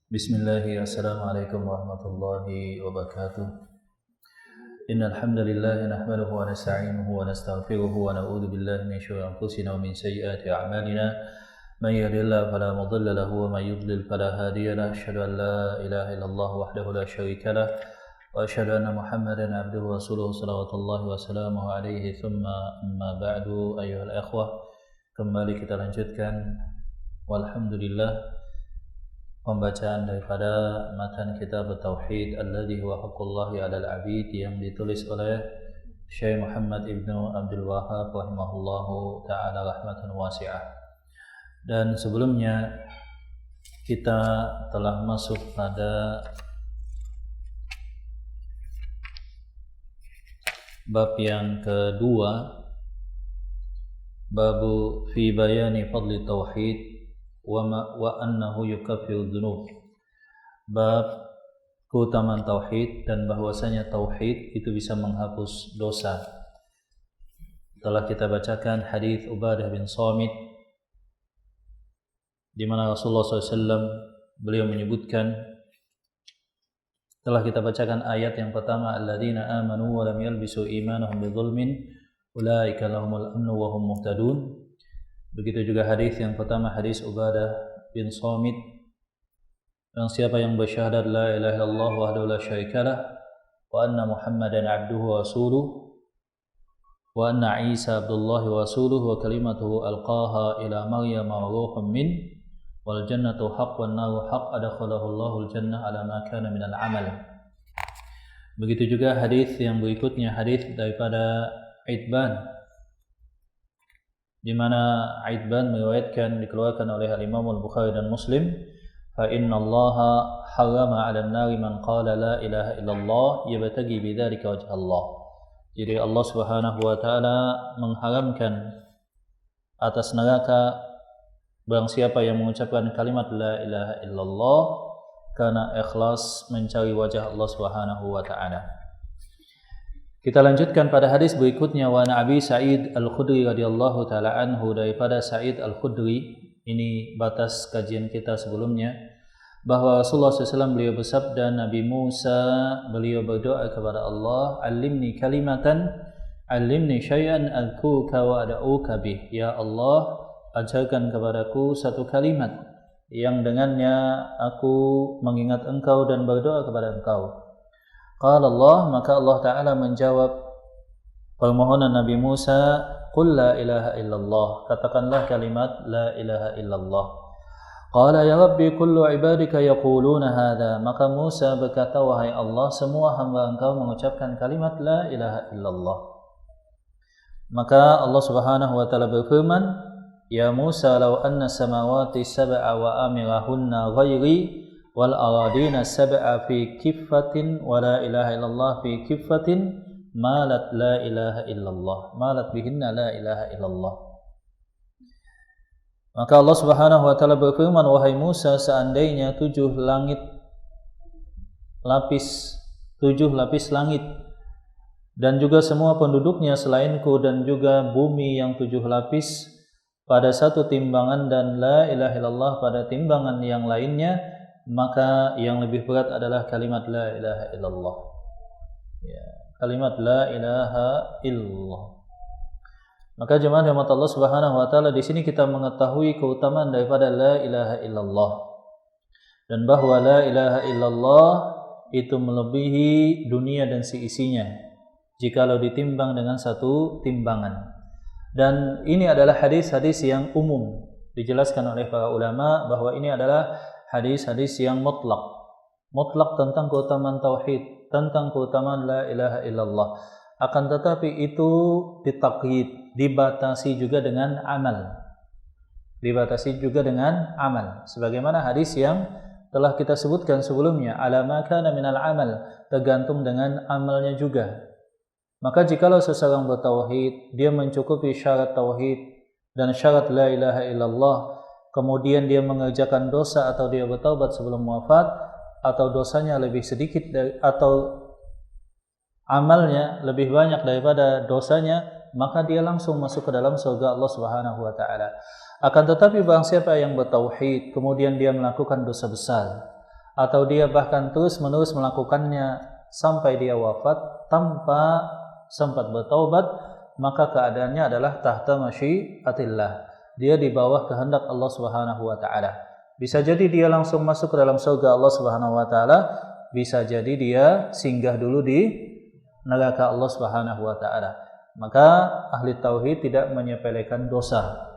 Bismillah, assalamualaikum warahmatullahi wabarakatuh. Innal hamdalillah nahmaduhu wa nasta'inuhu wa nastaghfiruhu wa na'udzu billahi min syururi anfusina wa min sayyiati a'malina. May yahdihillahu fala mudilla lahu wa may yudlil fala hadiya lahu. Asyhadu an la ilaha illallah wahdahu la syarika lah wa asyhadu anna Muhammadan abduhu wa rasuluhu salawatullahi wa salamuhu alaihi. Tsumma amma ba'du, ayyuhal ikhwah. Kembali kita lanjutkan walhamdulillah pembacaan daripada matan kitab Tauhid alladzi huwa haqqullahi 'alal 'abid yang ditulis oleh Syekh Muhammad Ibnu Abdul Wahhab rahimahullahu taala rahmatan wasi'ah. Dan sebelumnya kita telah masuk pada bab yang kedua, babu fi bayani fadli tauhid wa annahu yukaffiru dzunub. Bab keutamaan tauhid dan bahwasanya tauhid itu bisa menghapus dosa. Telah kita bacakan hadis Ubadah bin Samit di mana Rasulullah SAW beliau menyebutkan, telah kita bacakan ayat yang pertama, alladzina amanu wa lam yalbisu imanahum bidzulmin ulaika lahumul amnu wa hum muhtadun. Begitu juga hadis yang pertama, hadis Ubadah bin Samit, yang siapa yang bersyahadat la ilaha illallah wahdahu la syarikalah wa anna Muhammadan abduhu wa rasuluh wa anna Isa abdullahi wa rasuluh wa kalimatuhu alqaha ila Maryam wa ruhum min wal jannatu haqq wan naru haqq adkhalahu Allahul jannah ala ma kana minal amal. Begitu juga hadis yang berikutnya, hadis daripada Itban, di mana Aidban meriwayatkan, dikeluarkan oleh Imam Al-Bukhari dan Muslim, fa innallaha harrama 'alan nari man qala la ilaha illallah yabtaghi bidzalika wajha Allah. Jadi Allah Subhanahu wa taala mengharamkan atas neraka barang siapa yang mengucapkan kalimat la ilaha illallah karena ikhlas mencari wajah Allah Subhanahu wa taala. Kita lanjutkan pada hadis berikutnya, wa Abi Sa'id Al-Khudri radhiyallahu taala anhu, daripada Sa'id Al-Khudri. Ini batas kajian kita sebelumnya, bahwa Rasulullah SAW beliau bersabda, Nabi Musa beliau berdoa kepada Allah, alimni kalimatan alimni syai'an adkuka wa ad'uka bih. Ya Allah, ajarkan kepadaku satu kalimat yang dengannya aku mengingat engkau dan berdoa kepada engkau. Qala Allah, maka Allah Ta'ala menjawab permohonan Nabi Musa, qul la ilaha illallah, katakanlah kalimat la ilaha illallah. Qala ya Rabbi kullu ibadika yaquluna hadha, maka Musa berkata, wahai Allah, semua hamba engkau mengucapkan kalimat la ilaha illallah. Maka Allah Subhanahu wa Ta'ala berfirman, ya Musa law anna samawati sab'a wa amirahunna ghairi wal aradina sab'a fi kiffatin wa la ilaha illallah fi kiffatin malat la ilaha illallah, malat bihinna la ilaha illallah. Maka Allah Subhanahu wa taala berfirman, wahai Musa, seandainya 7 lapis langit dan juga semua penduduknya selainku dan juga bumi yang 7 lapis pada satu timbangan dan la ilaha illallah pada timbangan yang lainnya, maka yang lebih berat adalah kalimat la ilaha illallah. Ya, kalimat la ilaha illallah. Maka jemaah rahmat Allah Subhanahu wa taala, di sini kita mengetahui keutamaan daripada la ilaha illallah, dan bahwa la ilaha illallah itu melebihi dunia dan seisinya jikalau ditimbang dengan satu timbangan. Dan ini adalah hadis-hadis yang umum, dijelaskan oleh para ulama bahwa ini adalah hadis-hadis yang mutlak tentang keutamaan tauhid, tentang keutamaan la ilaha illallah. Akan tetapi itu ditakyid, dibatasi juga dengan amal. Dibatasi juga dengan amal. Sebagaimana hadis yang telah kita sebutkan sebelumnya, ala ma kana minal amal, tergantung dengan amalnya juga. Maka jikalau seseorang bertauhid, dia mencukupi syarat tauhid dan syarat la ilaha illallah, kemudian dia mengerjakan dosa atau dia bertaubat sebelum wafat, atau dosanya lebih sedikit atau amalnya lebih banyak daripada dosanya, maka dia langsung masuk ke dalam surga Allah Subhanahu wa taala. Akan tetapi barang siapa yang bertauhid kemudian dia melakukan dosa besar atau dia bahkan terus-menerus melakukannya sampai dia wafat tanpa sempat bertaubat, maka keadaannya adalah tahta masyiatillah. Dia di bawah kehendak Allah Subhanahu wa taala. Bisa jadi dia langsung masuk ke dalam surga Allah Subhanahu wa taala, bisa jadi dia singgah dulu di neraka Allah Subhanahu wa taala. Maka ahli tauhid tidak menyepelekan dosa.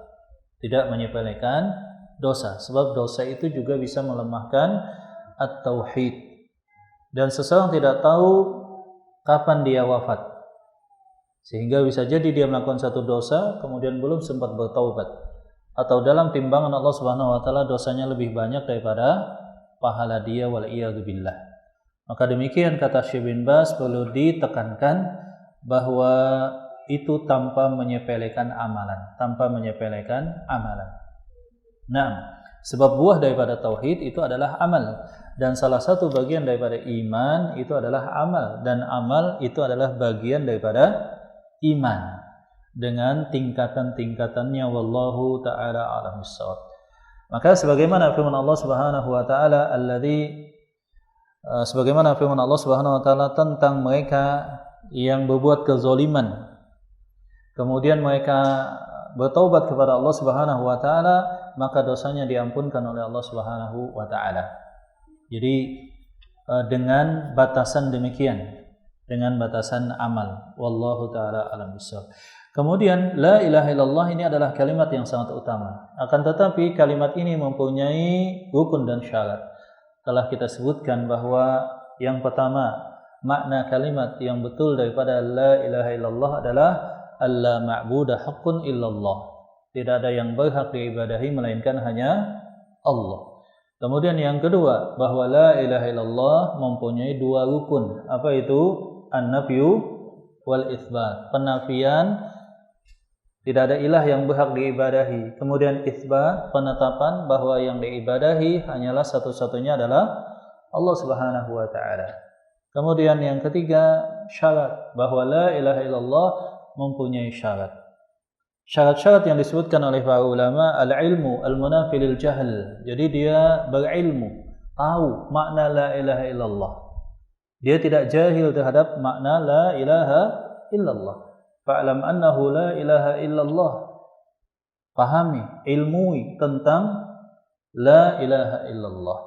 Tidak menyepelekan dosa, sebab dosa itu juga bisa melemahkan at-tauhid. Dan seseorang tidak tahu kapan dia wafat. Sehingga bisa jadi dia melakukan satu dosa kemudian belum sempat bertaubat, atau dalam timbangan Allah Subhanahu wa taala dosanya lebih banyak daripada pahala dia, wal iyadu billah. Maka demikian kata Syekh bin Baz, perlu ditekankan bahwa itu tanpa menyepelekan amalan, tanpa menyepelekan amalan. Nah, sebab buah daripada tauhid itu adalah amal, dan salah satu bagian daripada iman itu adalah amal, dan amal itu adalah bagian daripada iman dengan tingkatan-tingkatannya. Wallahu taala a'lam bissawab. Maka sebagaimana firman Allah Subhanahu wa taala sebagaimana firman Allah Subhanahu wa taala tentang mereka yang berbuat kezaliman, kemudian mereka bertaubat kepada Allah Subhanahu wa taala, maka dosanya diampunkan oleh Allah Subhanahu wa taala. Jadi dengan batasan demikian, dengan batasan amal. Wallahu taala alam bissawab. Kemudian la ilaha illallah ini adalah kalimat yang sangat utama. Akan tetapi kalimat ini mempunyai rukun dan syarat. Telah kita sebutkan bahwa yang pertama, makna kalimat yang betul daripada la ilaha illallah adalah alla ma'budu haqqun illallah. Tidak ada yang berhak diibadahi melainkan hanya Allah. Kemudian yang kedua, bahwa la ilaha illallah mempunyai dua rukun. Apa itu? An-nafyu wal itsbat. Penafian, tidak ada ilah yang berhak diibadahi. Kemudian itsbat, penetapan bahwa yang diibadahi hanyalah satu-satunya adalah Allah Subhanahu wa taala. Kemudian yang ketiga, syarat, bahwa la ilaha illallah mempunyai syarat. Syarat-syarat yang disebutkan oleh para ulama, al-ilmu al-munafi lil jahl. Jadi dia berilmu, tahu makna la ilaha illallah. Dia tidak jahil terhadap makna la ilaha illallah. Fa'lam annahu la ilaha illallah. Pahami, ilmui tentang la ilaha illallah.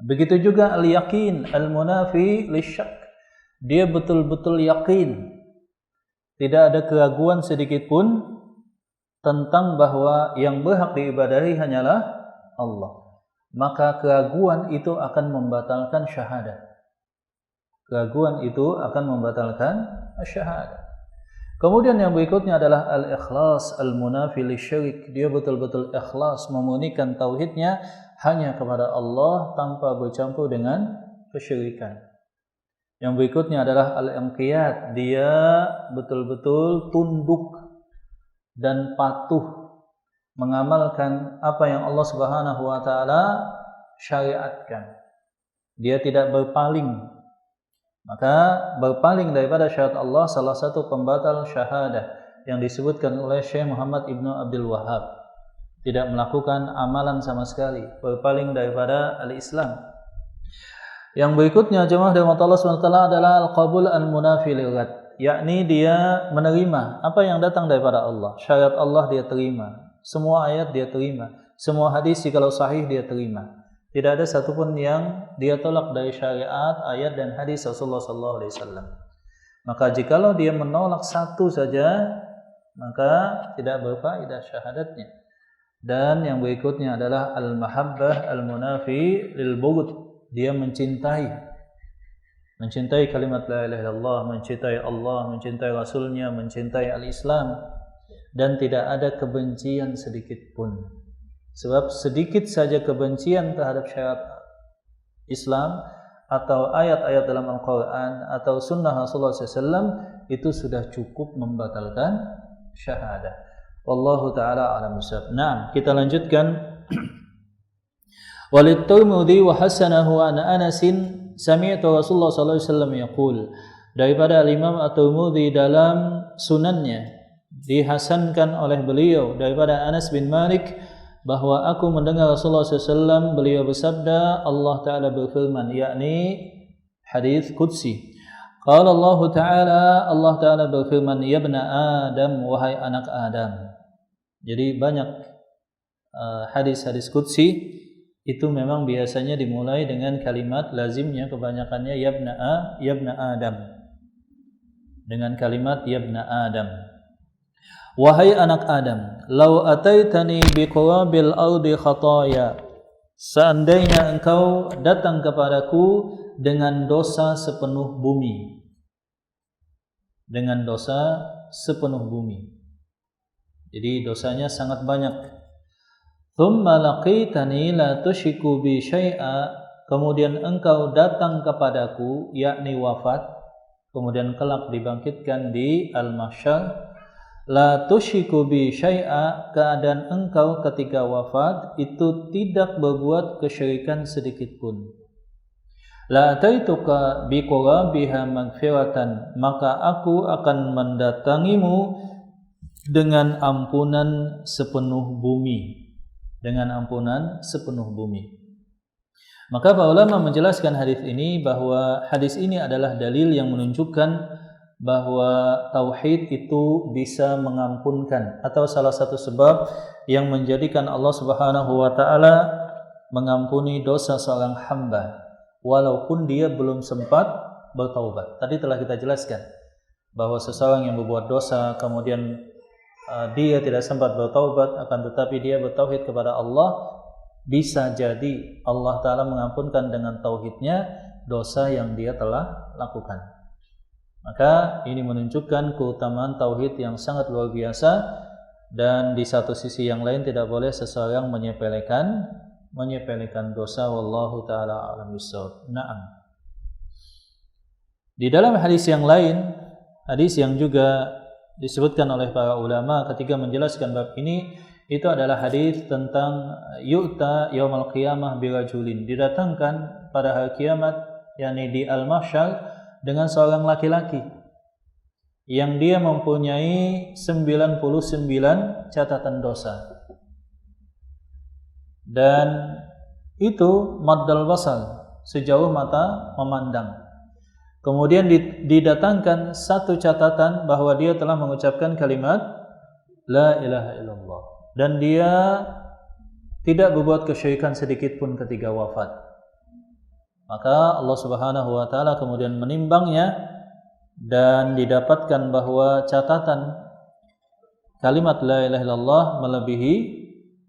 Begitu juga al-yaqin al-munafi lisyak. Dia betul-betul yakin, tidak ada keraguan sedikit pun tentang bahwa yang berhak diibadahi hanyalah Allah. Maka keraguan itu akan membatalkan syahadat. Keraguan itu akan membatalkan syahadat. Kemudian yang berikutnya adalah al-ikhlas al-munafi lisyirik. Dia betul-betul ikhlas, memurnikan tauhidnya hanya kepada Allah tanpa bercampur dengan kesyirikan. Yang berikutnya adalah al-inqiyad. Dia betul-betul tunduk dan patuh mengamalkan apa yang Allah Subhanahu wa taala syariatkan. Dia tidak berpaling. Maka berpaling daripada syariat Allah salah satu pembatal syahadah yang disebutkan oleh Syekh Muhammad Ibnu Abdul Wahhab. Tidak melakukan amalan sama sekali, berpaling daripada al-Islam. Yang berikutnya jemaah rahmat Allah SWT adalah al-qabul al-munafi lil-ghad, yakni dia menerima apa yang datang daripada Allah. Syariat Allah dia terima, semua ayat dia terima, semua hadis kalau sahih dia terima. Tidak ada satupun yang dia tolak dari syariat, ayat dan hadis Rasulullah SAW. Maka jikalau dia menolak satu saja, maka tidak berfaedah syahadatnya. Dan yang berikutnya adalah al-mahabbah al-munafi lil-bughd. Dia mencintai kalimat la ilaha illallah, mencintai Allah, mencintai Rasulnya, mencintai al-Islam, dan tidak ada kebencian sedikit pun. Sebab sedikit saja kebencian terhadap syariat Islam atau ayat-ayat dalam Al-Quran atau sunnah Rasulullah SAW itu sudah cukup membatalkan syahadah. Wallahu ta'ala a'lam bissawab. Nah, kita lanjutkan. Walid Tirmidzi wa hasanahu an Anasin sami'tu Rasulullah sallallahu alaihi wasallam yaqul. Daripada Imam At-Tirmidzi dalam sunannya dihasankan oleh beliau daripada Anas bin Malik bahwa aku mendengar Rasulullah SAW beliau bersabda, Allah Ta'ala berfirman, yakni hadis qudsi. Qala Allah Ta'ala berfirman, ya ibna Adam, wahai anak Adam. Jadi banyak hadis-hadis qudsi itu memang biasanya dimulai dengan kalimat lazimnya, kebanyakannya ya ibna Adam, dengan kalimat ya ibna Adam. Wahai anak Adam, lau ataitani biqurabil ardi khataya, seandainya engkau datang kepadaku dengan dosa sepenuh bumi, dengan dosa sepenuh bumi, jadi dosanya sangat banyak. Thumma laqitani la tusyriku bi syai'a, kemudian engkau datang kepadaku, yakni wafat, kemudian kelak dibangkitkan di al-mahsyar. La tusyriku bi syai'a, keadaan engkau ketika wafat itu tidak berbuat kesyirikan sedikit pun. La ataituka bi qurabiha magfiratan, maka aku akan mendatangimu dengan ampunan sepenuh bumi, dengan ampunan sepenuh bumi. Maka para ulama menjelaskan hadis ini bahwa hadis ini adalah dalil yang menunjukkan bahwa tauhid itu bisa mengampunkan, atau salah satu sebab yang menjadikan Allah Subhanahu wa taala mengampuni dosa seorang hamba walaupun dia belum sempat bertaubat. Tadi telah kita jelaskan bahwa seseorang yang berbuat dosa kemudian dia tidak sempat bertaubat, akan tetapi dia bertauhid kepada Allah, bisa jadi Allah taala mengampunkan dengan tauhidnya dosa yang dia telah lakukan. Maka ini menunjukkan keutamaan tauhid yang sangat luar biasa, dan di satu sisi yang lain tidak boleh seseorang menyepelekan dosa. Wallahu taala a'lam bissawab. Naam. Di dalam hadis yang lain, hadis yang juga disebutkan oleh para ulama ketika menjelaskan bab ini, itu adalah hadis tentang yu'ta yaumal qiyamah birajulin, didatangkan pada hari kiamat, yakni di al-mahsyar, dengan seorang laki-laki yang dia mempunyai 99 catatan dosa, dan itu maddal basar, sejauh mata memandang. Kemudian didatangkan satu catatan bahwa dia telah mengucapkan kalimat la ilaha illallah, dan dia tidak berbuat kesyirikan sedikit pun ketika wafat. Maka Allah Subhanahu wa taala kemudian menimbangnya, dan didapatkan bahwa catatan kalimat la ilaha illallah melebihi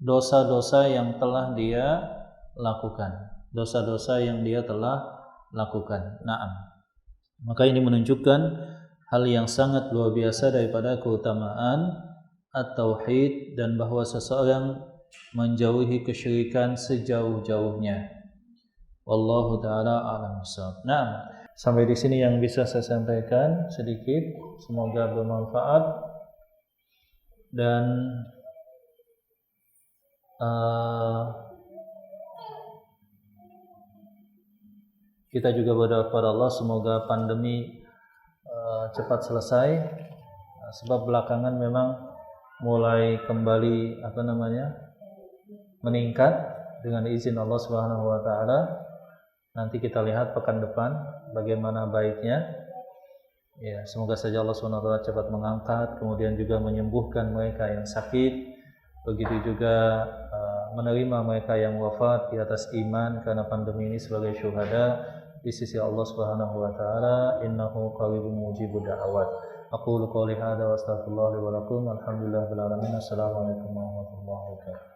dosa-dosa yang telah dia lakukan. Dosa-dosa yang dia telah lakukan. Naam. Maka ini menunjukkan hal yang sangat luar biasa daripada keutamaan at-tauhid, dan bahwa seseorang menjauhi kesyirikan sejauh-jauhnya. Wallahu taala a'lam bissawab. Nah, sampai di sini yang bisa saya sampaikan sedikit, semoga bermanfaat, dan kita juga berdoa kepada Allah semoga pandemi cepat selesai, sebab belakangan memang mulai kembali meningkat dengan izin Allah Subhanahu wa taala. Nanti kita lihat pekan depan bagaimana baiknya. Ya, semoga saja Allah Subhanahu wa taala cepat mengangkat, kemudian juga menyembuhkan mereka yang sakit. Begitu juga menerima mereka yang wafat di atas iman karena pandemi ini sebagai syuhada di sisi Allah Subhanahu wa taala. Innahu qaribun mujibud da'awat. Aqulu qouli hadza wa astaghfirullah li wa lakum. Alhamdulillahil alamin. Assalamualaikum warahmatullahi wabarakatuh.